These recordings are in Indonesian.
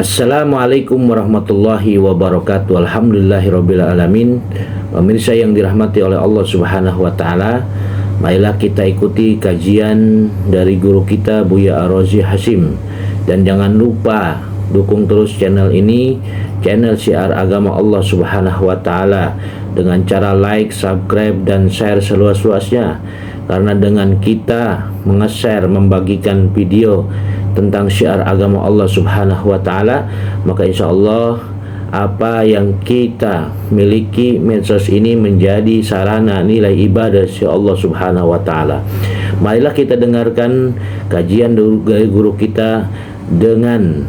Assalamualaikum warahmatullahi wabarakatuh. Alhamdulillahirabbil alamin. Pemirsa yang dirahmati oleh Allah Subhanahu wa taala, marilah kita ikuti kajian dari guru kita Buya Ar-Razi Hasyim. Dan jangan lupa dukung terus channel ini, channel Syiar Agama Allah Subhanahu wa taala, dengan cara like, subscribe dan share seluas-luasnya. Karena dengan kita menge-share, membagikan video tentang syiar agama Allah Subhanahu wa taala, maka insya Allah apa yang kita miliki medsos ini menjadi sarana nilai ibadah si Allah Subhanahu wa taala. Marilah kita dengarkan kajian dari guru kita. Dengan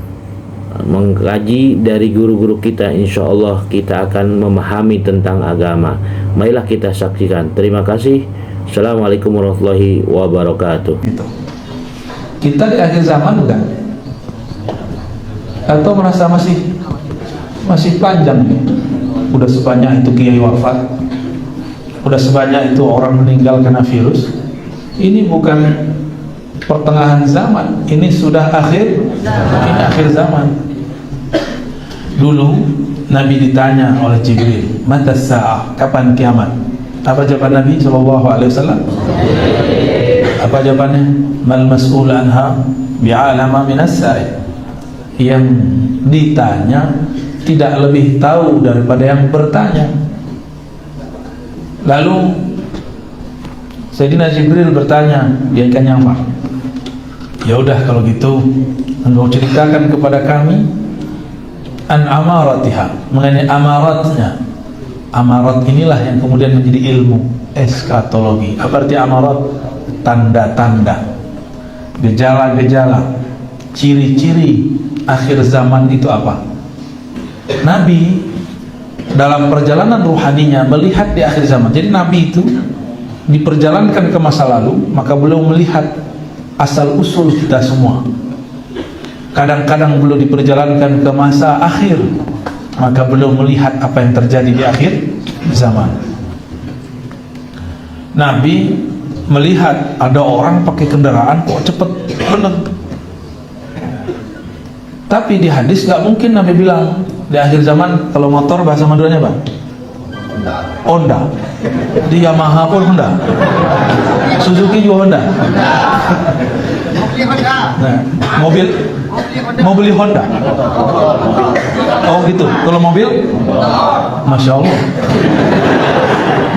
mengkaji dari guru-guru kita, insya Allah kita akan memahami tentang agama. Marilah kita saksikan. Terima kasih. Assalamualaikum warahmatullahi wabarakatuh. Kita di akhir zaman bukan? Atau merasa masih panjang nih? Udah sebanyak itu kiai wafat, udah sebanyak itu orang meninggal karena virus. Ini bukan pertengahan zaman, ini sudah ini akhir zaman. Dulu Nabi ditanya oleh Jibril, "Mata sa'ah?" Kapan kiamat? Apa jawaban Nabi SAW? Apa jawabannya? "Mal mas'ul anha bi'alama minas sa'il." Yang ditanya tidak lebih tahu daripada yang bertanya. Lalu Sayyidina Jibril bertanya, dia ikan nyamar. Ya udah kalau gitu, engkau ceritakan kepada kami an amaratiha, mengenai amaratnya. Amarat inilah yang kemudian menjadi ilmu eskatologi. Apa arti amarat? Tanda-tanda, gejala-gejala, ciri-ciri akhir zaman itu apa? Nabi dalam perjalanan ruhaninya melihat di akhir zaman. Jadi Nabi itu diperjalankan ke masa lalu, maka beliau melihat asal-usul kita semua. Kadang-kadang beliau diperjalankan ke masa akhir, maka beliau melihat apa yang terjadi di akhir zaman. Nabi melihat ada orang pakai kendaraan kok cepet bener. Tapi di hadis gak mungkin Nabi bilang di akhir zaman kalau motor bahasa Maduranya apa? Honda. Di Yamaha pun Honda, Suzuki juga Honda. Nah, mau beli Honda. Oh gitu. Kalau mobil, Masya Allah.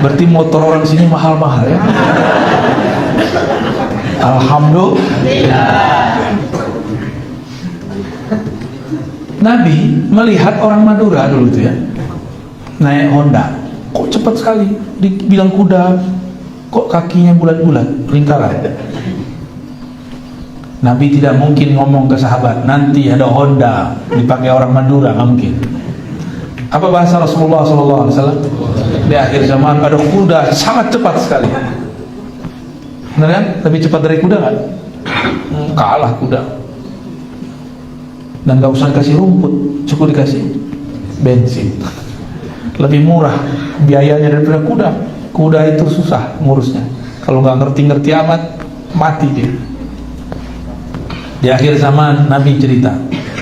Berarti motor orang sini mahal-mahal ya. Alhamdulillah. Nabi melihat orang Madura dulu itu ya, naik Honda, kok cepat sekali. Dibilang kuda, kok kakinya bulat-bulat, lingkaran. Nabi tidak mungkin ngomong ke sahabat, nanti ada Honda dipakai orang Madura, nggak mungkin. Apa bahasa Rasulullah SAW? Di akhir zaman ada kuda sangat cepat sekali. Benar kan? Lebih cepat dari kuda kan? Kalah kuda. Dan gak usah dikasih rumput, cukup dikasih bensin. Lebih murah biayanya daripada kuda. Kuda itu susah ngurusnya. Kalau nggak ngerti-ngerti amat, mati dia. Di akhir zaman Nabi cerita,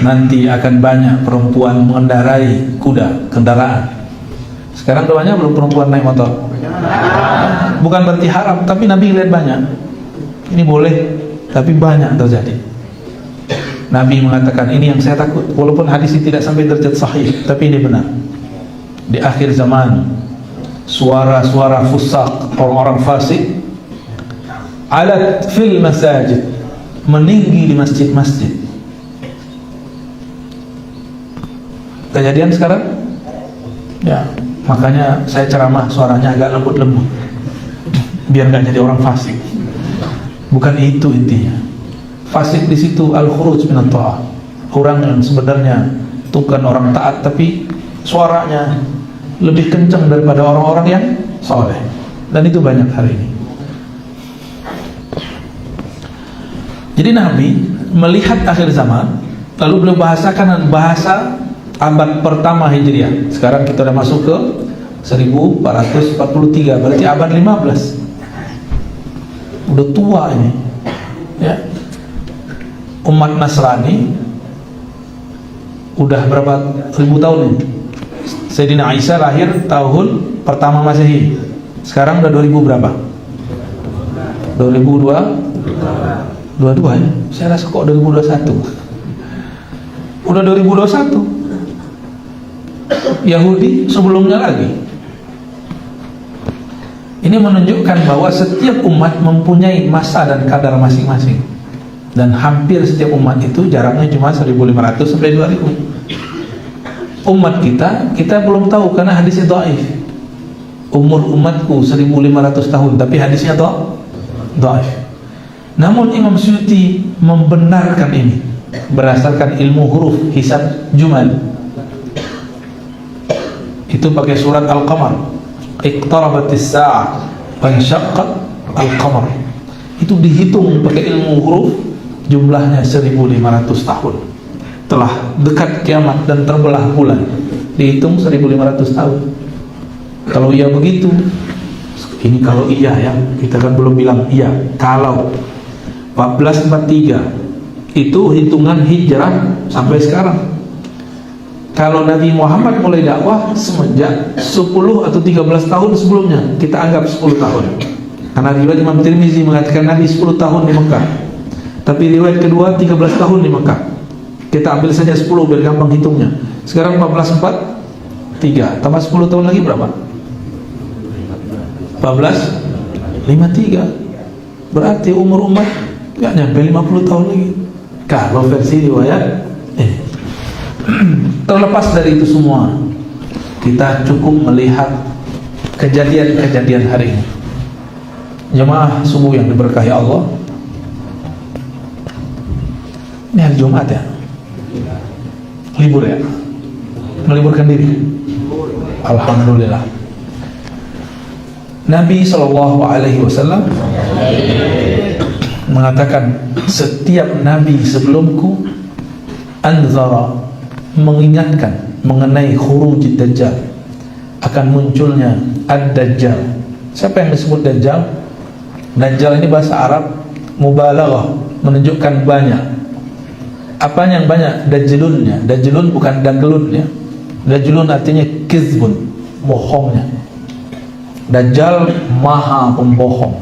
nanti akan banyak perempuan mengendarai kuda, kendaraan. Sekarang udah banyak belum perempuan naik motor? Bukan berarti haram, tapi Nabi lihat banyak. Ini boleh, tapi banyak terjadi. Nabi mengatakan, ini yang saya takut. Walaupun hadis ini tidak sampai derajat sahih, tapi ini benar. Di akhir zaman, suara-suara fusaq, orang-orang fasik, alat fil masajid, meninggi di masjid-masjid. Kejadian sekarang? Ya, makanya saya ceramah suaranya agak lembut-lembut, biar nggak jadi orang fasik. Bukan itu intinya. Fasik di situ al-khuruj minat ta'ah, orang yang sebenarnya bukan orang taat tapi suaranya lebih kencang daripada orang-orang yang soleh, dan itu banyak hari ini. Jadi Nabi melihat akhir zaman, lalu beliau bahasakan bahasa abad pertama Hijriah. Sekarang kita sudah masuk ke 1443, berarti abad 15. Udah tua ini ya. Umat Nasrani Udah berapa ribu tahun ini? Sayyidina Isa lahir tahun pertama Masehi. Sekarang udah 2000 berapa? 2022 ya? Saya rasa kok 2021. Udah 2021. Yahudi sebelumnya lagi. Ini menunjukkan bahwa setiap umat mempunyai masa dan kadar masing-masing. Dan hampir setiap umat itu jaraknya cuma 1500 sampai 2000. Umat kita belum tahu karena hadisnya dhaif. Umur umatku 1500 tahun, tapi hadisnya dhaif. Namun Imam Suyuti membenarkan ini berdasarkan ilmu huruf hisab jumal. Itu pakai surat Al-Qamar. Iqtarabatis sa'ah wanshaqqat al-qamar. Itu dihitung pakai ilmu huruf, jumlahnya 1500 tahun. Telah dekat kiamat dan terbelah bulan. Dihitung 1500 tahun. Kalau iya begitu, ini kalau iya ya, kita kan belum bilang iya. Kalau 1443 itu hitungan hijrah sampai sekarang. Kalau Nabi Muhammad mulai dakwah semenjak 10 atau 13 tahun sebelumnya, kita anggap 10 tahun. Karena riwayat Imam Tirmizi mengatakan Nabi 10 tahun di Mekah. Tapi riwayat kedua 13 tahun di Mekah. Kita ambil saja 10 biar gampang hitungnya. Sekarang 1443 tambah 10 tahun lagi berapa? 1453. Berarti umur umat gak nyampe 50 tahun lagi. Kalau versi riwayat terlepas dari itu semua, kita cukup melihat kejadian-kejadian hari ini. Jemaah subuh yang diberkahi Allah, ini hari Jumat ya, libur ya, meliburkan diri. Alhamdulillah. Nabi SAW mengatakan, setiap nabi sebelumku anzara, mengingatkan mengenai khurujid dajjal, akan munculnya ad-dajjal. Siapa yang disebut dajjal? Dajjal ini bahasa Arab mubalaghah, menunjukkan banyak. Apa yang banyak? Dajjalunnya. Dajjalun bukan dagelun ya. Dajjalun artinya kizbun, bohongnya. Dajjal maha pembohong,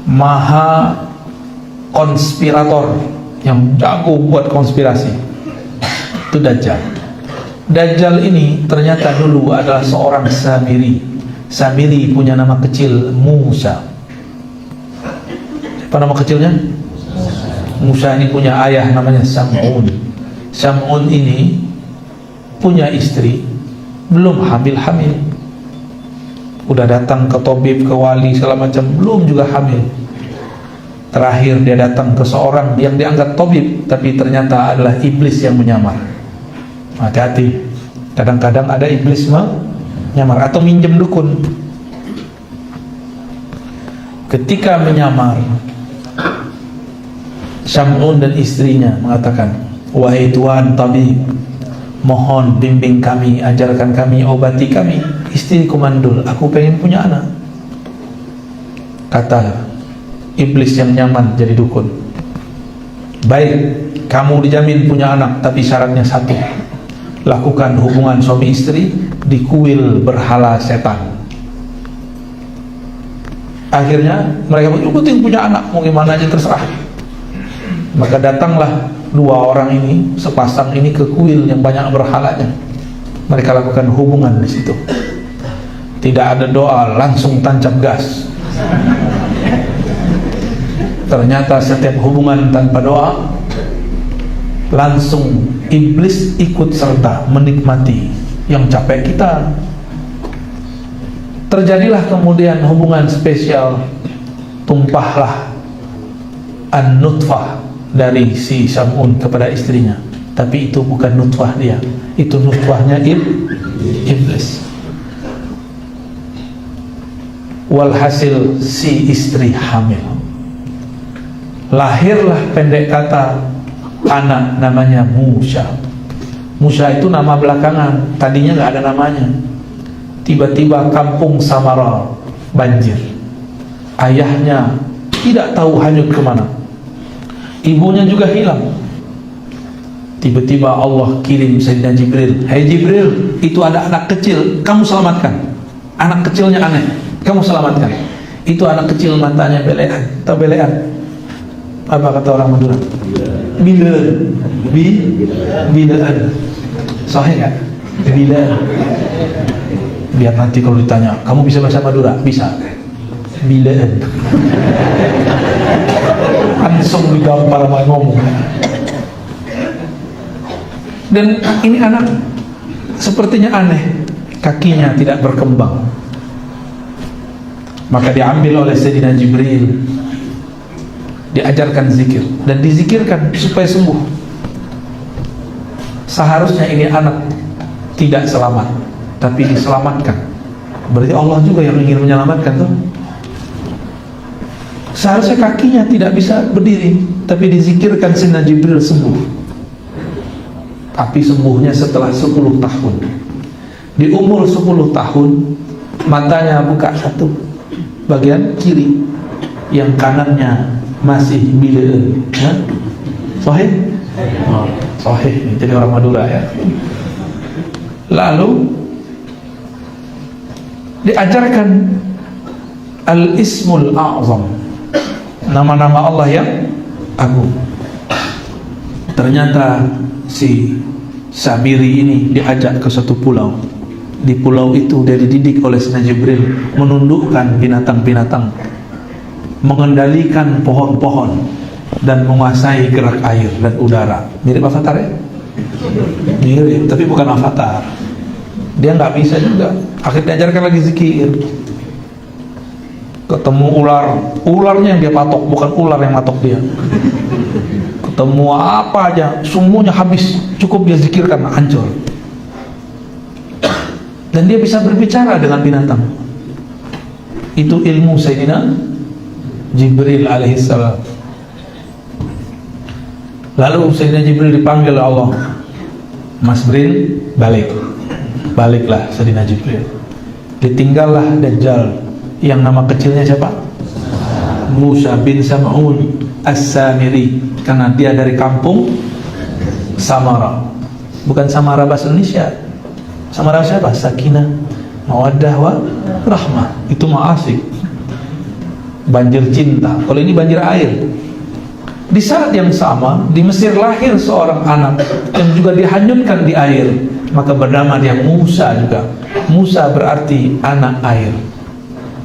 maha konspirator, yang jago buat konspirasi. Itu Dajjal. Dajjal ini ternyata dulu adalah seorang Samiri. Samiri punya nama kecil Musa. Apa nama kecilnya? Musa ini punya ayah namanya Sam'un. Sam'un ini punya istri, belum hamil-hamil. Udah datang ke tabib, ke wali segala macam, belum juga hamil. Terakhir dia datang ke seorang yang dianggap tabib, tapi ternyata adalah iblis yang menyamar. Hati-hati, kadang-kadang ada iblis menyamar atau minjem dukun. Ketika menyamar, Sam'un dan istrinya mengatakan, wahai tuan tabib, mohon bimbing kami, ajarkan kami, obati kami. Istriku mandul, aku pengen punya anak. Kata iblis yang nyaman jadi dukun, baik, kamu dijamin punya anak, tapi syaratnya satu, lakukan hubungan suami istri di kuil berhala setan. Akhirnya mereka penting punya anak, mau gimana aja terserah. Maka datanglah dua orang ini, sepasang ini, ke kuil yang banyak berhalanya. Mereka lakukan hubungan di situ. Tidak ada doa, langsung tancap gas. Ternyata setiap hubungan tanpa doa, langsung iblis ikut serta menikmati. Yang capek kita. Terjadilah kemudian hubungan spesial. Tumpahlah an-nutfah dari si Sam'un kepada istrinya. Tapi itu bukan nutfah dia, itu nutfahnya iblis. Walhasil si istri hamil. Lahirlah pendek kata anak namanya Musa. Musa itu nama belakangan, tadinya gak ada namanya. Tiba-tiba kampung Samara banjir. Ayahnya tidak tahu hanyut kemana, ibunya juga hilang. Tiba-tiba Allah kirim Sayyidina Jibril. Hai Jibril, itu ada anak kecil, kamu selamatkan. Anak kecilnya aneh, kamu selamatkan. Itu anak kecil matanya belean. Tahu belean? Apa kata orang Madura? Bilean. Bilean. Sahih nggak? Bilean. Biar nanti kalau ditanya, kamu bisa bahasa Madura? Bisa. Bilean. Langsung digampar sama ngomong. Dan ini anak sepertinya aneh, kakinya tidak berkembang. Maka diambil oleh Sayyidina Jibril, diajarkan zikir dan dizikirkan supaya sembuh. Seharusnya ini anak tidak selamat, tapi diselamatkan. Berarti Allah juga yang ingin menyelamatkan tuh. Seharusnya kakinya tidak bisa berdiri, tapi dizikirkan Sayyidina Jibril sembuh. Tapi sembuhnya setelah 10 tahun. Di umur 10 tahun matanya buka satu, bagian kiri, yang kanannya masih bileun. Sahih? Sahih. Jadi orang Madura ya. Lalu diajarkan Al-Ismul A'zam, nama-nama Allah yang agung. Ternyata si Samiri ini diajak ke suatu pulau. Di pulau itu dia dididik oleh Sayyidina Jibril menundukkan binatang-binatang, mengendalikan pohon-pohon, dan menguasai gerak air dan udara. Mirip Avatar ya? Mirip, tapi bukan Avatar. Dia nggak bisa juga. Akhirnya diajarkan lagi zikir. Ketemu ular, ularnya yang dia patok, bukan ular yang matok dia. Ketemu apa aja, semuanya habis, cukup dia zikirkan, hancur. Dan dia bisa berbicara dengan binatang. Itu ilmu Sayyidina Jibril alaihissalam. Lalu Sayyidina Jibril dipanggil Allah, Mas Jibril, baliklah Sayyidina Jibril. Ditinggallah Dajjal, yang nama kecilnya siapa? Musa bin Sam'un As-Samiri, karena dia dari kampung Samara. Bukan Samara bahasa Indonesia. Samara siapa? Sakinah, mawaddah, wa rahmah. Itu mah asik, banjir cinta. Kalau ini banjir air. Di saat yang sama di Mesir lahir seorang anak yang juga dihanyutkan di air. Maka bernama dia Musa juga. Musa berarti anak air.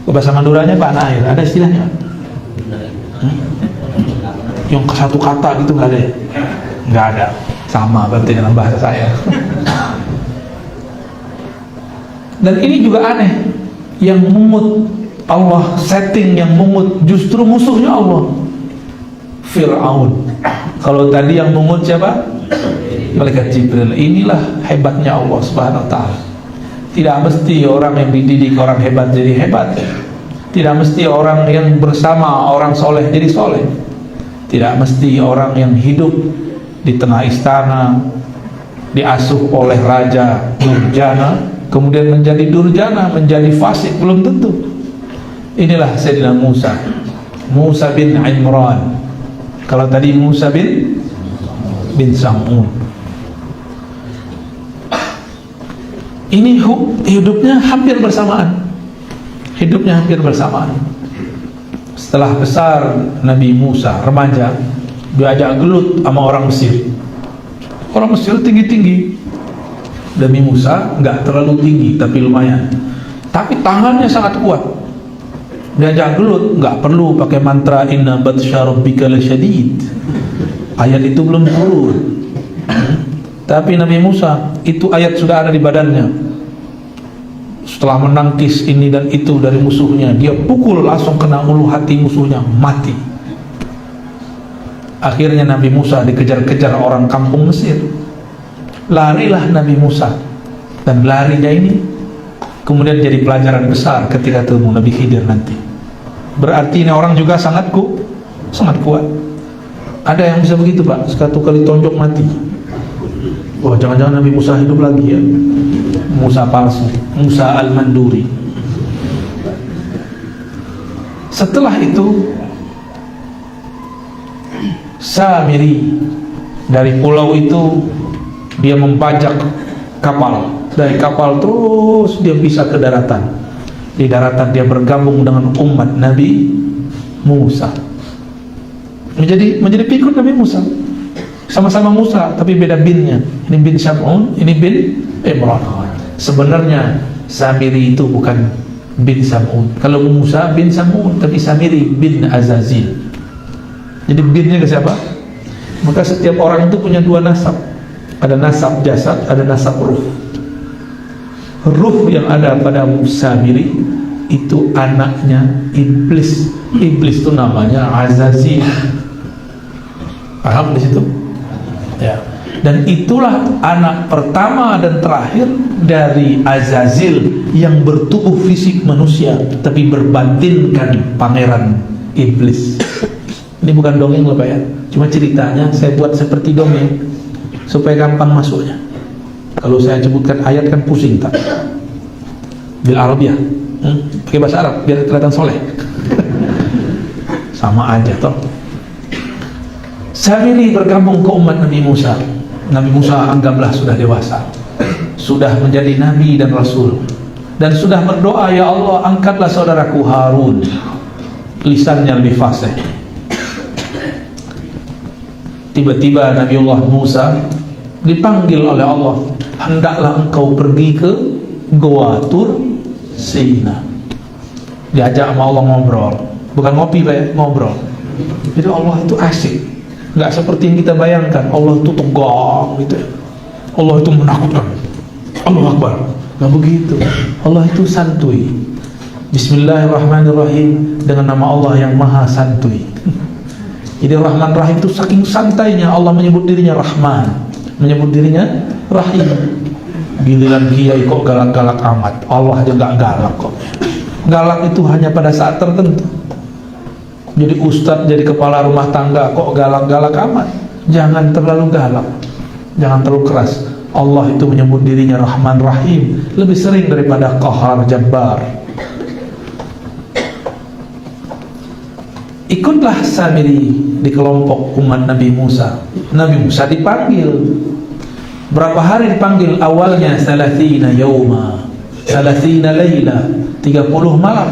Bahasa Maduranya apa anak air? Ada istilahnya? Yang satu kata gitu nggak ada ya? Nggak ada. Sama berarti dalam bahasa saya. Dan ini juga aneh. Yang mungut Allah setting, yang mungut justru musuhnya Allah, Fir'aun. Kalau tadi yang mungut siapa? Malaikat Jibril. Inilah hebatnya Allah Subhanahu wa ta'ala. Tidak mesti orang yang dididik orang hebat jadi hebat. Tidak mesti orang yang bersama orang soleh jadi soleh. Tidak mesti orang yang hidup di tengah istana, diasuh oleh raja durjana, kemudian menjadi durjana, menjadi fasik. Belum tentu. Inilah Sayyidina Musa, Musa bin Imran. Kalau tadi Musa bin Sam'un. Ini hidupnya hampir bersamaan. Hidupnya hampir bersamaan. Setelah besar Nabi Musa, remaja, diajak gelut sama orang Mesir. Orang Mesir tinggi-tinggi. Nabi Musa nggak terlalu tinggi, tapi lumayan. Tapi tangannya sangat kuat. Diajak gelut, nggak perlu pakai mantra inna batsya rabbika lasyadid. Ayat itu belum turun. Tapi Nabi Musa, itu ayat sudah ada di badannya. Setelah menangkis ini dan itu dari musuhnya, dia pukul langsung kena ulu hati musuhnya, mati. Akhirnya Nabi Musa dikejar-kejar orang kampung Mesir. Larilah Nabi Musa. Dan larinya ini kemudian jadi pelajaran besar ketika ketemu Nabi Khidir nanti. Berarti ini orang juga sangat kuat. Ada yang bisa begitu Pak, sekatu kali tonjok mati. Wah, jangan-jangan Nabi Musa hidup lagi ya. Musa palsu, Musa al-Manduri. Setelah itu Samiri Dari pulau itu dia membajak kapal, dari kapal terus dia bisa ke daratan. Di daratan dia bergabung dengan umat Nabi Musa, menjadi pengikut Nabi Musa. Sama-sama Musa tapi beda binnya. Ini bin Sam'un, ini bin Imran. Sebenarnya Samiri itu bukan bin Sam'un. Kalau Musa bin Sam'un, tapi Samiri bin Azazil. Jadi binnya ke siapa? Maka setiap orang itu punya dua nasab. Ada nasab jasad, ada nasab ruh. Ruh yang ada pada Samiri itu anaknya iblis. Iblis itu namanya Azazil. Paham di situ? Ya. Dan itulah anak pertama dan terakhir dari Azazil yang bertubuh fisik manusia tapi berbatinkan pangeran iblis. Ini bukan dongeng loh Pak ya, cuma ceritanya saya buat seperti dongeng supaya gampang masuknya. Kalau saya sebutkan ayat kan pusing tak? Bil Arabiyah, pakai bahasa Arab biar kelihatan soleh. Sama aja toh. Samiri bergabung ke umat Nabi Musa. Nabi Musa anggaplah sudah dewasa, sudah menjadi nabi dan rasul, dan sudah berdoa, ya Allah angkatlah saudaraku Harun, lisannya lebih fasih. Tiba-tiba Nabiullah Musa dipanggil oleh Allah, hendaklah engkau pergi ke Goa Tur Sina. Diajak sama Allah ngobrol, bukan ngopi Pak ya, ngobrol. Jadi Allah itu asik, nggak seperti yang kita bayangkan. Allah itu tegang gitu ya, Allah itu menakutkan, Allahu Akbar. Nggak begitu. Allah itu santuy. Bismillahirrahmanirrahim, dengan nama Allah yang maha santuy. Jadi Rahman Rahim itu saking santainya Allah menyebut dirinya Rahman, menyebut dirinya Rahim. Giliran kiai kok galak-galak amat, Allah aja nggak galak kok. Galak itu hanya pada saat tertentu. Jadi ustadz, jadi kepala rumah tangga kok galak-galak amat. Jangan terlalu galak, jangan terlalu keras. Allah itu menyebut dirinya Rahman Rahim lebih sering daripada Qahar Jabbar. Ikutlah Samiri di kelompok umat Nabi Musa. Nabi Musa dipanggil. Berapa hari dipanggil? Awalnya 30 yauma, 30 laila, 30 malam.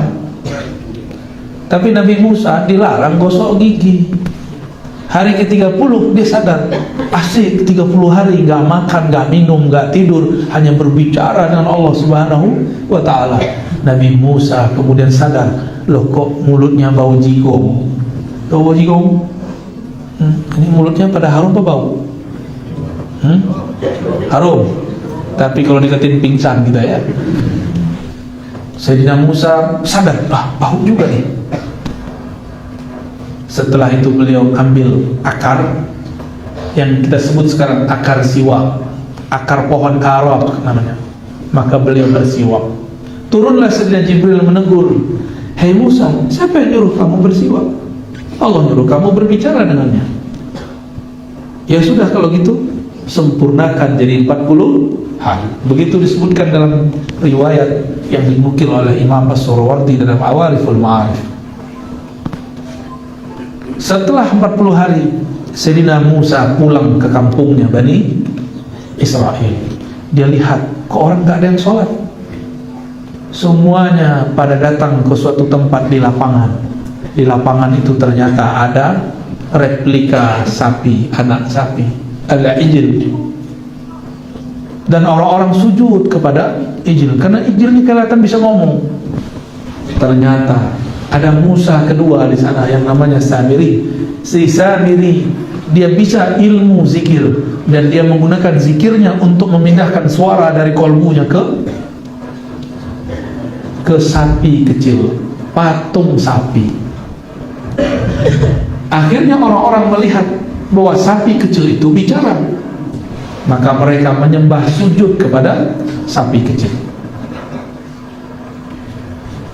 Tapi Nabi Musa dilarang gosok gigi. Hari ke-30 dia sadar, asik 30 hari gak makan, gak minum, gak tidur, hanya berbicara dengan Allah Subhanahu wa ta'ala. Nabi Musa kemudian sadar, loh kok mulutnya bau jigong. Bau jigong? Ini mulutnya pada harum apa bau? Harum. Tapi kalau deketin pingsan gitu ya. Sayyidina Musa sadar, bau juga nih. Setelah itu beliau ambil akar yang kita sebut sekarang akar siwak, akar pohon karot namanya. Maka beliau bersiwak. Turunlah Sayyidina Jibril menegur, hei Musa, siapa yang nyuruh kamu bersiwak? Allah nyuruh kamu berbicara dengannya. Ya sudah kalau gitu, sempurnakan jadi 40 hari. Begitu disebutkan dalam riwayat yang dinukil oleh Imam As-Surawardi dalam Awariful Ma'arif. Setelah 40 hari Sayyidina Musa pulang ke kampungnya Bani Israel. Dia lihat, kok orang gak ada yang sholat. Semuanya pada datang ke suatu tempat di lapangan. Di lapangan itu ternyata ada replika sapi, anak sapi, ada ijil. Dan orang-orang sujud kepada ijil, karena ijil ini kelihatan bisa ngomong. Ternyata ada Musa kedua di sana yang namanya Samiri. Si Samiri dia bisa ilmu zikir dan dia menggunakan zikirnya untuk memindahkan suara dari kolbunya ke sapi kecil, patung sapi. Akhirnya orang-orang melihat bahwa sapi kecil itu bicara. Maka mereka menyembah sujud kepada sapi kecil.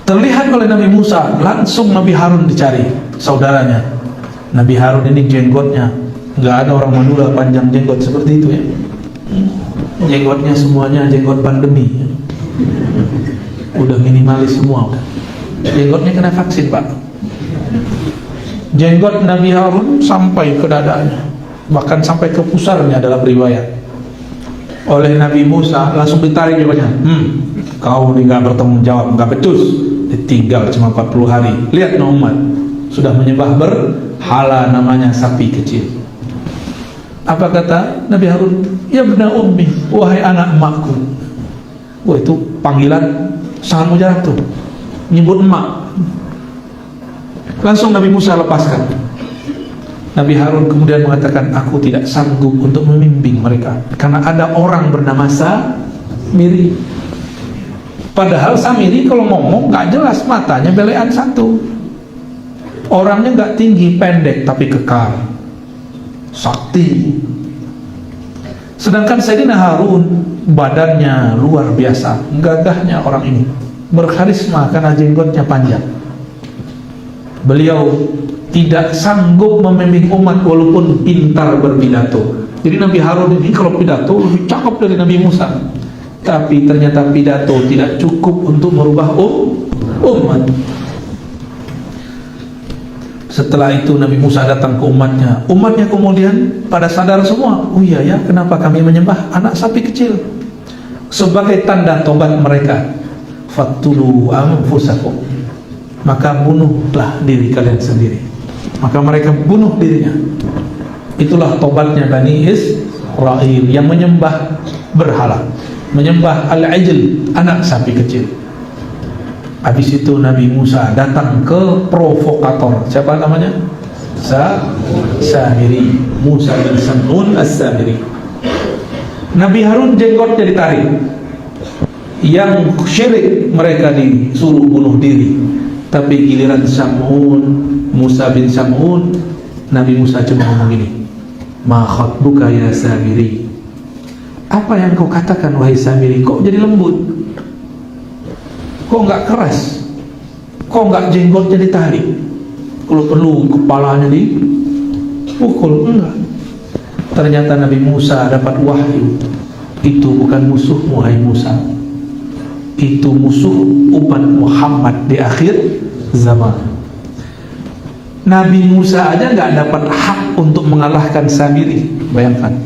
Terlihat oleh Nabi Musa, langsung Nabi Harun dicari, saudaranya. Nabi Harun ini jenggotnya, nggak ada orang Madura panjang jenggot seperti itu ya. Jenggotnya semuanya jenggot pandemi. Udah minimalis semua udah. Jenggotnya kena vaksin Pak. Jenggot Nabi Harun sampai ke dadanya. bahkan sampai ke pusarnya dalam riwayat. Oleh Nabi Musa langsung ditarik jawabnya. Kau ini nggak bertanggung jawab, nggak becus. Ditinggal cuma 40 hari. Lihat umat sudah menyembah berhala namanya sapi kecil. Apa kata Nabi Harun? Ya bena ummi, wahai anak emakku. Wah, itu panggilan sangat mujarab tuh, nyebut emak. Langsung Nabi Musa lepaskan. Nabi Harun kemudian mengatakan, aku tidak sanggup untuk membimbing mereka karena ada orang bernama Samiri. Padahal Samiri kalau ngomong gak jelas, matanya belean satu, orangnya gak tinggi, pendek tapi kekar, sakti. Sedangkan Sayyidina Harun badannya luar biasa, gagahnya orang ini, berkarisma karena jenggotnya panjang. Beliau tidak sanggup membimbing umat walaupun pintar berpidato. Jadi Nabi Harun ini kalau pidato lebih cakep dari Nabi Musa. Tapi ternyata pidato tidak cukup untuk merubah umat. Setelah itu Nabi Musa datang ke umatnya. Umatnya kemudian pada sadar semua, oh iya ya, kenapa kami menyembah anak sapi kecil? Sebagai tanda tobat mereka, fattulu anfusakum, maka bunuhlah diri kalian sendiri. Maka mereka bunuh dirinya. Itulah tobatnya Bani Israil yang menyembah berhala, menyembah al-ijl, anak sapi kecil. Habis itu Nabi Musa datang ke provokator. Siapa namanya? Samiri, Musa bin Sam'un as-Samiri. Nabi Harun jenggotnya ditarik. Yang syirik mereka disuruh bunuh diri. Tapi giliran Sam'un, Musa bin Sam'un, Nabi Musa cuma ngomong gini, ma khatbuka ya Samiri, apa yang kau katakan wahai Samiri? Kok jadi lembut? Kok nggak keras? Kok nggak jenggotnya ditarik? Kalau perlu kepalanya dipukul? Enggak. Ternyata Nabi Musa dapat wahyu, itu bukan musuhmu hai Musa, itu musuh umat Muhammad di akhir zaman. Nabi Musa aja nggak dapat hak untuk mengalahkan Samiri. Bayangkan,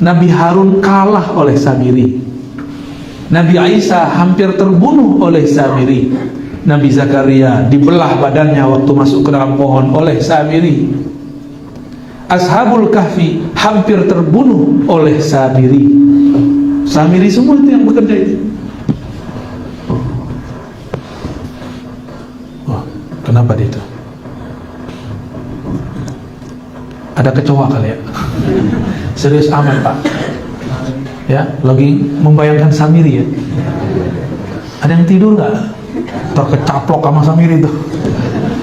Nabi Harun kalah oleh Samiri, Nabi Isa hampir terbunuh oleh Samiri, Nabi Zakaria dibelah badannya waktu masuk ke dalam pohon oleh Samiri, Ashabul Kahfi hampir terbunuh oleh Samiri. Samiri semua itu yang bekerja itu. Wah, kenapa dia itu? Ada kecoa kali ya? Serius amat Pak. Ya, lagi membayangkan Samiri ya. Ada yang tidur nggak? Terkecaplok sama Samiri itu.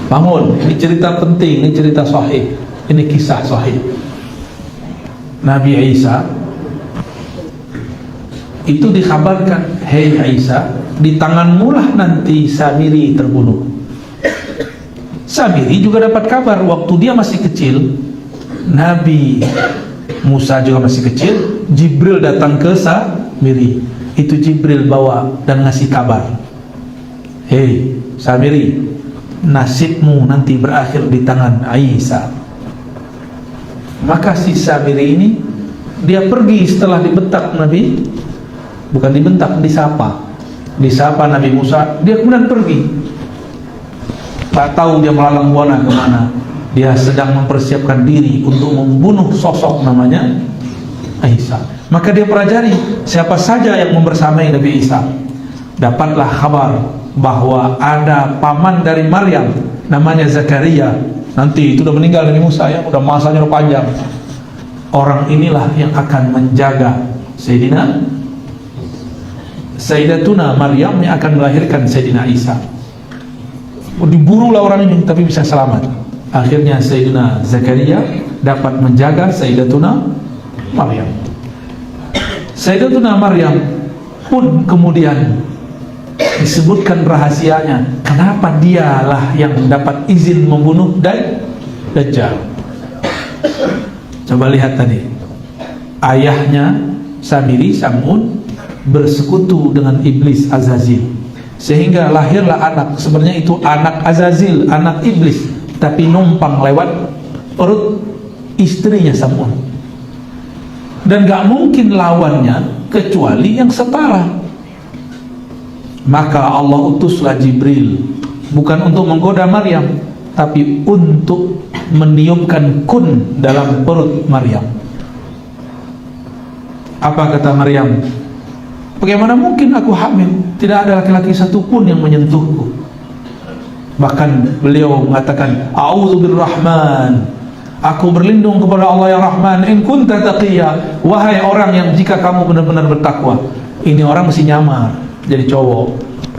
Bangun, ini cerita penting, ini cerita sahih, ini kisah sahih. Nabi Isa itu dikabarkan, hei Isa, di tanganmu lah nanti Samiri terbunuh. Samiri juga dapat kabar waktu dia masih kecil. Nabi Musa juga masih kecil, Jibril datang ke Samiri. Itu Jibril bawa dan ngasih kabar, hei Samiri, nasibmu nanti berakhir di tangan Isa. Maka si Samiri ini dia pergi setelah dibentak Nabi, bukan dibentak, disapa Nabi Musa, dia kemudian pergi. Tak tahu dia melalang buana kemana. Dia sedang mempersiapkan diri untuk membunuh sosok namanya Isa. Maka dia pelajari siapa saja yang membersamai Nabi Isa. Dapatlah kabar bahwa ada paman dari Maryam namanya Zakaria. Nanti itu udah meninggal Nabi Musa ya, udah masanya udah panjang. Orang inilah yang akan menjaga Sayyidatuna Maryam yang akan melahirkan Sayyidina Isa. Diburulah orang ini tapi bisa selamat. Akhirnya Sayyidina Zakaria dapat menjaga Sayyidatuna Maryam. Sayyidatuna Maryam pun kemudian disebutkan rahasianya, kenapa dialah yang dapat izin membunuh Dajjal. Coba lihat tadi, ayahnya Samiri, Sam'un, bersekutu dengan iblis Azazil, sehingga lahirlah anak. Sebenarnya itu anak Azazil, anak iblis, tapi numpang lewat perut istrinya Sam'un, dan gak mungkin lawannya kecuali yang setara. Maka Allah utuslah Jibril, bukan untuk menggoda Maryam, tapi untuk meniupkan kun dalam perut Maryam. Apa kata Maryam? Bagaimana mungkin aku hamil? Tidak ada laki-laki satupun yang menyentuhku. Bahkan beliau mengatakan, A'udzu birrahman, aku berlindung kepada Allah yang Rahman, in kunta taqiyya, wahai orang yang jika kamu benar-benar bertakwa. Ini orang mesti nyamar jadi cowok.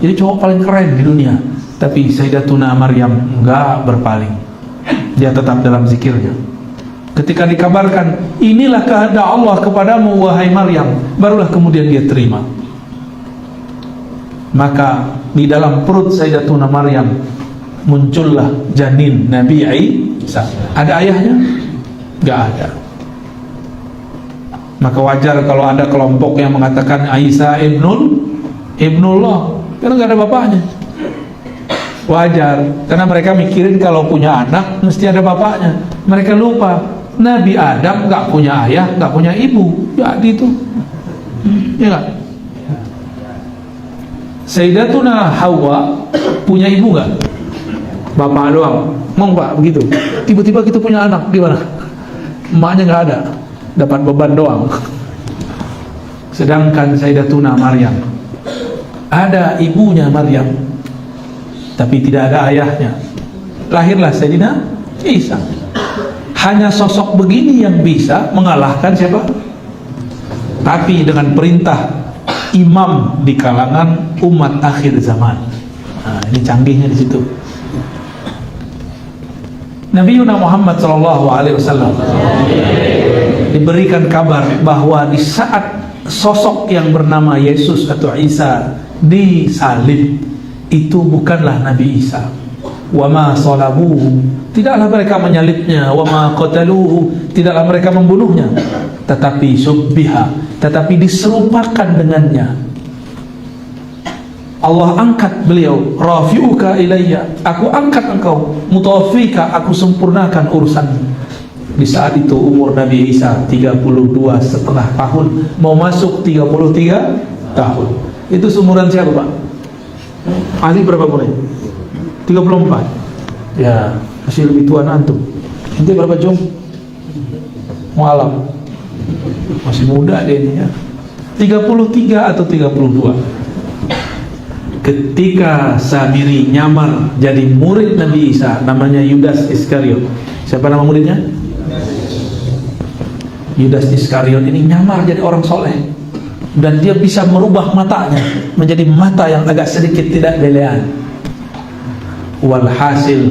Jadi cowok paling keren di dunia. Tapi Sayyidatuna Maryam enggak berpaling. Dia tetap dalam zikirnya. Ketika dikabarkan, inilah kehendak Allah kepadamu wahai Maryam, barulah kemudian dia terima. Maka di dalam perut Sayyidatuna Maryam muncullah janin Nabi Isa. Ada ayahnya? Enggak ada. Maka wajar kalau ada kelompok yang mengatakan Isa ibnullah, karena enggak ada bapaknya. Wajar, karena mereka mikirin kalau punya anak mesti ada bapaknya. Mereka lupa Nabi Adam nggak punya ayah, nggak punya ibu. Jadi itu, ya nggak? Sayyidatuna Hawa punya ibu nggak? Bapak doang. Mau Pak begitu? Tiba-tiba kita punya anak, gimana? Emaknya nggak ada, dapat beban doang. Sedangkan Sayyidatuna Maryam ada ibunya Maryam, tapi tidak ada ayahnya. Lahirlah Sayyidina Isa. Hanya sosok begini yang bisa mengalahkan siapa? Tapi dengan perintah imam di kalangan umat akhir zaman. Nah, ini canggihnya di situ. Nabi Muhammad SAW diberikan kabar bahwa di saat sosok yang bernama Yesus atau Isa disalib, itu bukanlah Nabi Isa. Wa ma salabuhu, tidaklah mereka menyalibnya. Wa ma qataluhu, tidaklah mereka membunuhnya. Tetapi subbiha, tetapi diserupakan dengannya. Allah angkat beliau, rafi'uka ilayya, aku angkat engkau, mutawafika, aku sempurnakan urusanmu. Di saat itu umur Nabi Isa 32,5 tahun, mau masuk 33 tahun. Itu seumuran siapa Pak? Ali berapa mulai? 34. Ya, masih lebih tua antum. Nanti berapa jom? Mualam. Masih muda dia ini ya. 33 atau 32. Ketika Samiri nyamar jadi murid Nabi Isa, namanya Yudas Iskariot. Siapa nama muridnya? Yudas Iskariot ini nyamar jadi orang soleh, dan dia bisa merubah matanya menjadi mata yang agak sedikit tidak belean. Walhasil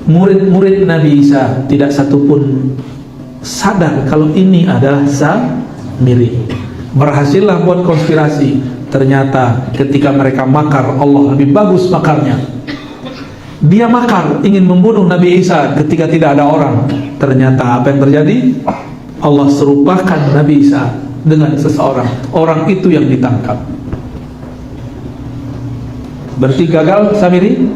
murid-murid Nabi Isa tidak satupun sadar kalau ini adalah Samiri. Berhasillah buat konspirasi. Ternyata ketika mereka makar, Allah lebih bagus makarnya. Dia makar ingin membunuh Nabi Isa ketika tidak ada orang. Ternyata apa yang terjadi? Allah serupakan Nabi Isa dengan seseorang. Orang itu yang ditangkap. Berarti gagal Samiri.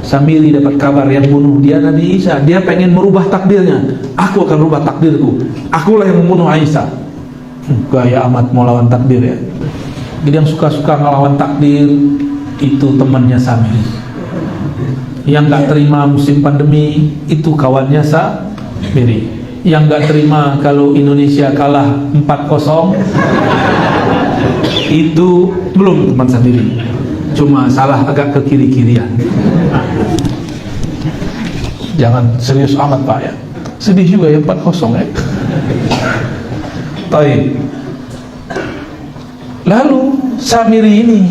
Samiri dapat kabar yang bunuh dia Nabi Isa. Dia pengen merubah takdirnya. Aku akan rubah takdirku. Akulah yang membunuh Isa. Gaya amat mau lawan takdir ya. Jadi yang suka-suka ngelawan takdir itu temannya Samiri. Yang gak terima musim pandemi itu kawannya Samiri. Yang gak terima kalau Indonesia kalah 4-0 itu belum teman Samiri. Cuma salah agak ke kiri-kirian. Jangan serius amat Pak ya. Sedih juga ya 4-0 ya. Baik. Lalu Samiri ini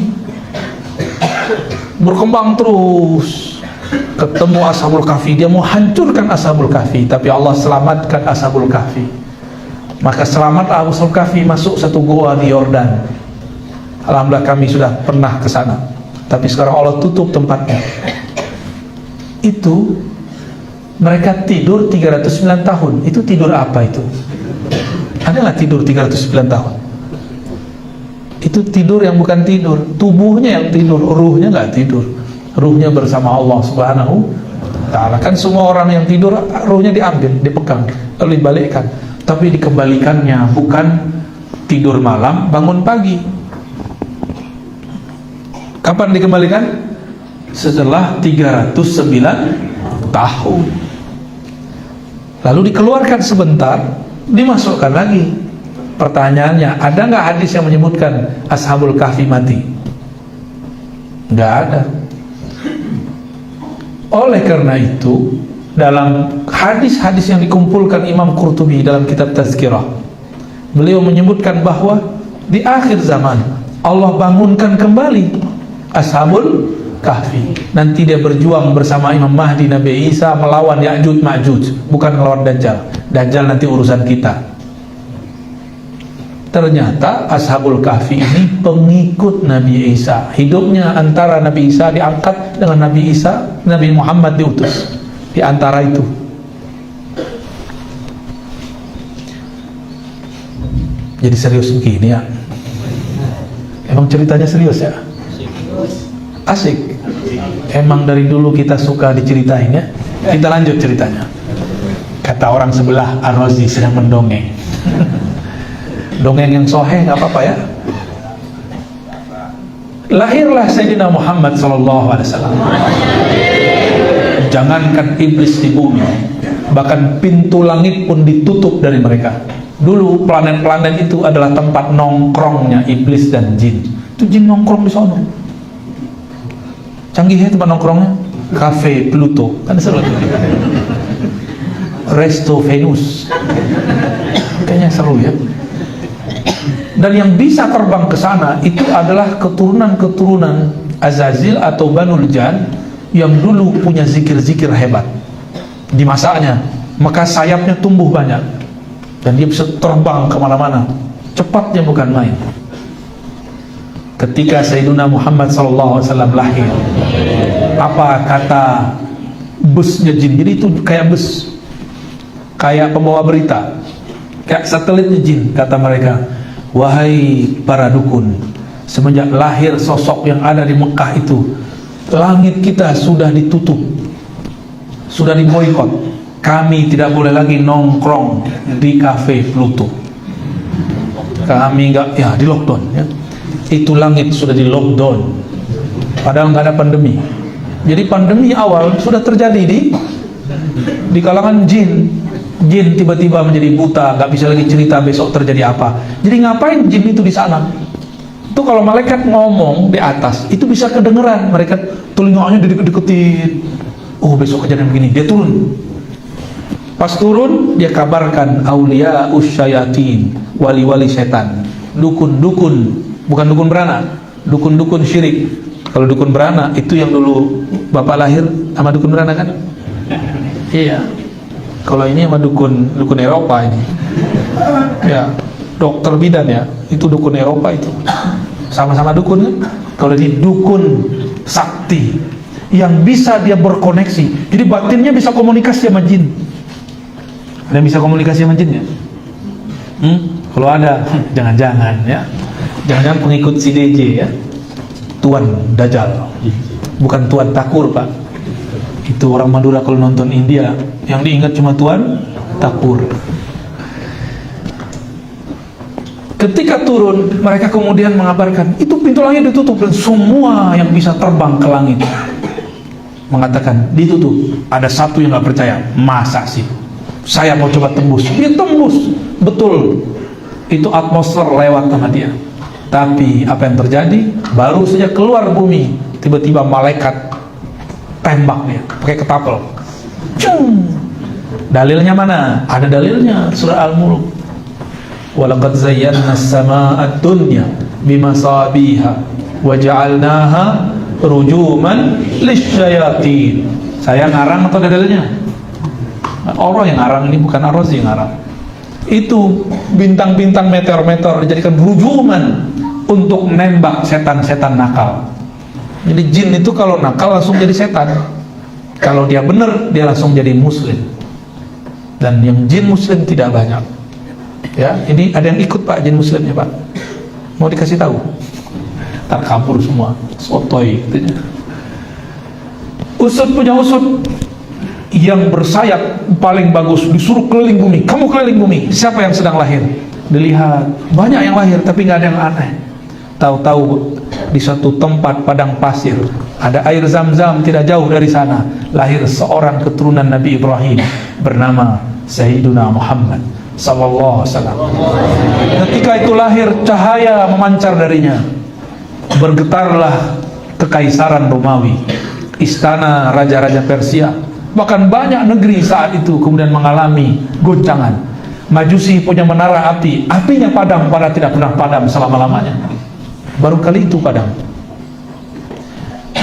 berkembang terus, ketemu Ashabul Kahfi. Dia mau hancurkan Ashabul Kahfi, tapi Allah selamatkan Ashabul Kahfi. Maka selamat Ashabul Kahfi masuk satu goa di Yordan. Alhamdulillah kami sudah pernah ke sana, tapi sekarang Allah tutup tempatnya. Itu mereka tidur 309 tahun. Itu tidur apa itu? Adalah tidur 309 tahun. Itu tidur yang bukan tidur. Tubuhnya yang tidur, ruhnya nggak tidur. Ruhnya bersama Allah Subhanahu. Ta'ala. Kan semua orang yang tidur ruhnya diambil, dipegang, lalu dibalikkan. Tapi dikembalikannya bukan tidur malam, bangun pagi. Kapan dikembalikan? Setelah 309 tahun. Lalu dikeluarkan sebentar, dimasukkan lagi. Pertanyaannya, ada nggak hadis yang menyebutkan Ashabul Kahfi mati? Nggak ada. Oleh karena itu, dalam hadis-hadis yang dikumpulkan Imam Qurtubi dalam kitab Tazkirah, beliau menyebutkan bahwa di akhir zaman Allah bangunkan kembali Ashabul Kahfi. Nanti dia berjuang bersama Imam Mahdi, Nabi Isa melawan Ya'juj Ma'juj, bukan melawan Dajjal. Dajjal nanti urusan kita. Ternyata Ashabul Kahfi ini pengikut Nabi Isa. Hidupnya antara Nabi Isa diangkat dengan Nabi Isa, Nabi Muhammad diutus. Di antara itu. Jadi serius begini ya. Emang ceritanya serius ya? Asik. Emang dari dulu kita suka diceritain ya. Kita lanjut ceritanya. Kata orang sebelah, Ar-Razi sedang mendongeng. Dongeng yang soheh nggak apa-apa ya. Lahirlah Sayyidina Muhammad SAW. Jangankan iblis di bumi, bahkan pintu langit pun ditutup dari mereka. Dulu planet-planet itu adalah tempat nongkrongnya iblis dan jin. Itu jin nongkrong di sana. Canggih ya tempat nongkrongnya. Cafe Pluto, kan seru tuh. Resto Venus, kayaknya seru ya. Dan yang bisa terbang ke sana itu adalah keturunan-keturunan Azazil atau Banul Jan yang dulu punya zikir-zikir hebat di masanya, maka sayapnya tumbuh banyak dan dia bisa terbang kemana-mana, cepatnya bukan main. Ketika Sayyidina Muhammad SAW lahir, apa kata busnya jin? Jadi itu kayak bus, kayak pembawa berita, kayak satelitnya jin. Kata mereka, wahai para dukun, semenjak lahir sosok yang ada di Mekah itu, langit kita sudah ditutup, sudah diboikot. Kami tidak boleh lagi nongkrong di Cafe Pluto. Kami nggak, ya di lockdown ya. Itu langit sudah di lockdown. Padahal nggak ada pandemi. Jadi pandemi awal sudah terjadi di kalangan jin. Jin tiba-tiba menjadi buta, nggak bisa lagi cerita besok terjadi apa. Jadi ngapain jin itu di sana? Itu kalau malaikat ngomong di atas, itu bisa kedengeran. Mereka telinganya dideket-deketin. Oh besok kejadian begini, dia turun. Pas turun, dia kabarkan aulia usyayatin, wali-wali setan, dukun-dukun, bukan dukun beranak, dukun-dukun syirik. Kalau dukun beranak itu yang dulu bapak lahir sama dukun beranak kan? Iya. Kalau ini sama dukun Eropa ini. Ya, dokter bidan ya, itu dukun Eropa itu. Sama-sama dukun kan? Kalau ini dukun sakti yang bisa dia berkoneksi. Jadi batinnya bisa komunikasi sama jin. Ada yang bisa komunikasi sama jin ya? Kalau ada, jangan-jangan ya. Jangan-jangan pengikut si DJ ya. Tuan Dajjal. Bukan Tuan Takur, Pak. Itu orang Madura kalau nonton India, yang diingat cuma Tuan Takur. Ketika turun, mereka kemudian mengabarkan, itu pintu langit ditutup dan semua yang bisa terbang ke langit mengatakan ditutup. Ada satu yang nggak percaya, masa sih? Saya mau coba tembus. Dia tembus, betul. Itu atmosfer lewat sama dia. Tapi apa yang terjadi? Baru saja keluar bumi, tiba-tiba malaikat tembak dia pakai ketapel. Cung. Dalilnya mana? Ada dalilnya, surah Al-Mulk. Walaqad zayyana as-samaa'a ad-dunya bimasabiha wa ja'alnaha rujuman lisyayatin. Saya ngarang atau ada dalilnya? Allah yang ngarang, ini bukan Ar-Razi yang ngarang. Itu bintang-bintang meteor-meteor dijadikan rujuman untuk nembak setan-setan nakal. Jadi jin itu kalau nakal langsung jadi setan. Kalau dia benar, dia langsung jadi muslim. Dan yang jin muslim tidak banyak. Ya, ini ada yang ikut Pak jin muslimnya Pak. Mau dikasih tahu? Tak kabur semua, sotoy. Usut punya usut. yang bersayap paling bagus disuruh keliling bumi. Kamu keliling bumi, siapa yang sedang lahir? Dilihat, banyak yang lahir tapi nggak ada yang aneh. Tahu-tahu di satu tempat padang pasir ada air Zam-Zam, tidak jauh dari sana lahir seorang keturunan Nabi Ibrahim bernama Sayyiduna Muhammad sallallahu alaihi wasallam. Ketika itu lahir, cahaya memancar darinya. Bergetarlah kekaisaran Romawi, istana raja-raja Persia, bahkan banyak negeri saat itu kemudian mengalami goncangan. Majusi punya menara api, apinya padam pada tidak pernah padam selama-lamanya. Baru kali itu padam.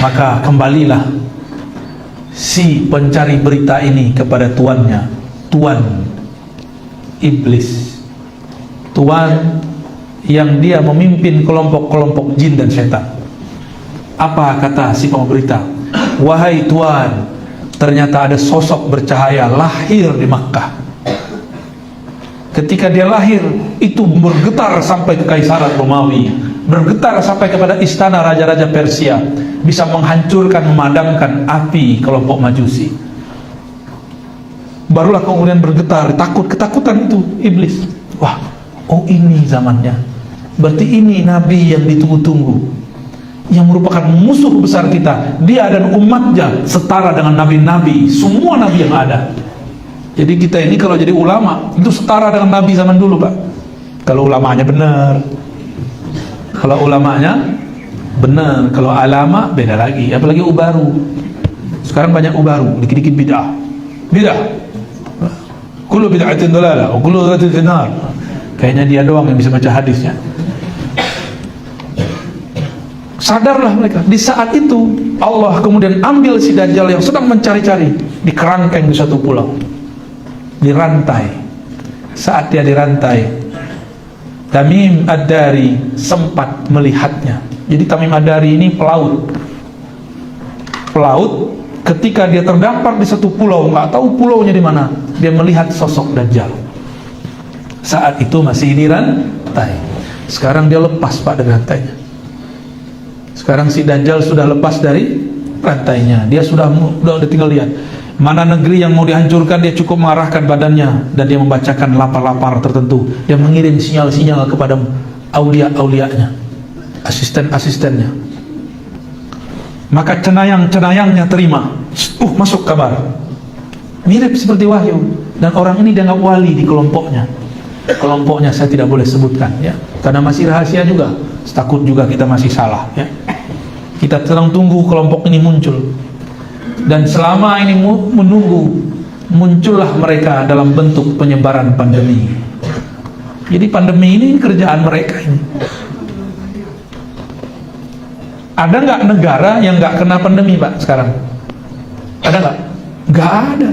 Maka kembalilah si pencari berita ini kepada tuannya, tuan iblis, tuan yang dia memimpin kelompok-kelompok jin dan setan. Apa kata si pemberita? Wahai tuan, ternyata ada sosok bercahaya lahir di Makkah. Ketika dia lahir, itu bergetar sampai ke Kaisaran Romawi, bergetar sampai kepada istana raja-raja Persia, bisa menghancurkan, memadamkan api kelompok Majusi. Barulah kemudian bergetar, ketakutan itu iblis. Wah, oh ini zamannya. Berarti ini nabi yang ditunggu-tunggu, yang merupakan musuh besar kita. Dia dan umatnya setara dengan nabi-nabi, semua nabi yang ada. Jadi kita ini kalau jadi ulama itu setara dengan nabi zaman dulu, Pak. Kalau ulamanya benar, kalau ulamanya benar, kalau alama beda lagi. Apalagi ubaru. Sekarang banyak ubaru, dikit-dikit bid'ah. Kullu bid'atin dalalah wa kullu dhalatin finnar. Kayaknya dia doang yang bisa baca hadisnya. Sadarlah mereka. Di saat itu Allah kemudian ambil si Dajjal yang sedang mencari-cari, dikerangkeng di satu pulau, dirantai. Saat dia dirantai, Tamim Ad-Dari sempat melihatnya. Jadi Tamim Ad-Dari ini pelaut. Ketika dia terdampar di satu pulau, nggak tahu pulaunya di mana, dia melihat sosok Dajjal. Saat itu masih dirantai. Sekarang dia lepas, Pak, dari rantainya. Sekarang si Dajjal sudah lepas dari rantainya. Dia sudah tinggal lihat mana negeri yang mau dihancurkan. Dia cukup mengarahkan badannya dan dia membacakan lapar-lapar tertentu. Dia mengirim sinyal-sinyal kepada aulia-aulianya, asisten-asistennya. Maka cenayang-cenayangnya terima. Masuk kabar. Mirip seperti wahyu. Dan orang ini dianggap wali di kelompoknya. Kelompoknya saya tidak boleh sebutkan, ya, karena masih rahasia juga. Takut juga kita masih salah, ya. Kita sedang tunggu kelompok ini muncul. Dan selama ini menunggu, muncullah mereka dalam bentuk penyebaran pandemi. Jadi pandemi ini kerjaan mereka ini. Ada nggak negara yang nggak kena pandemi, Pak, sekarang? Ada nggak? Nggak ada.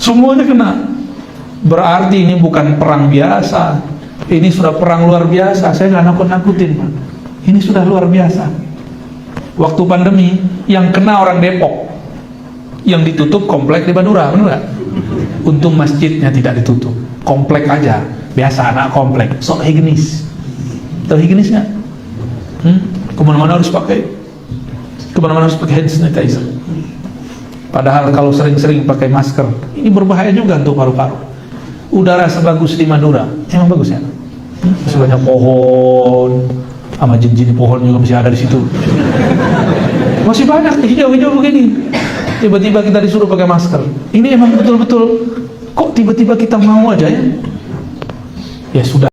Semuanya kena. Berarti ini bukan perang biasa. Ini sudah perang luar biasa. Saya nggak nakut-nakutin, Pak. Ini sudah luar biasa. Waktu pandemi yang kena orang Depok, yang ditutup komplek di Madura, benar nggak? Untung masjidnya tidak ditutup, komplek aja, biasa anak komplek. Sok higienis, tahu higienis nggak? Kemana-mana harus pakai hand sanitizer. Padahal kalau sering-sering pakai masker, ini berbahaya juga untuk paru-paru. Udara sebagus di Madura, emang bagus ya? Masih banyak pohon, sama jin-jin pohon juga masih ada di situ. Masih banyak hijau-hijau begini. Tiba-tiba kita disuruh pakai masker. Ini emang betul-betul kok tiba-tiba kita mau aja, ya? Ya sudah.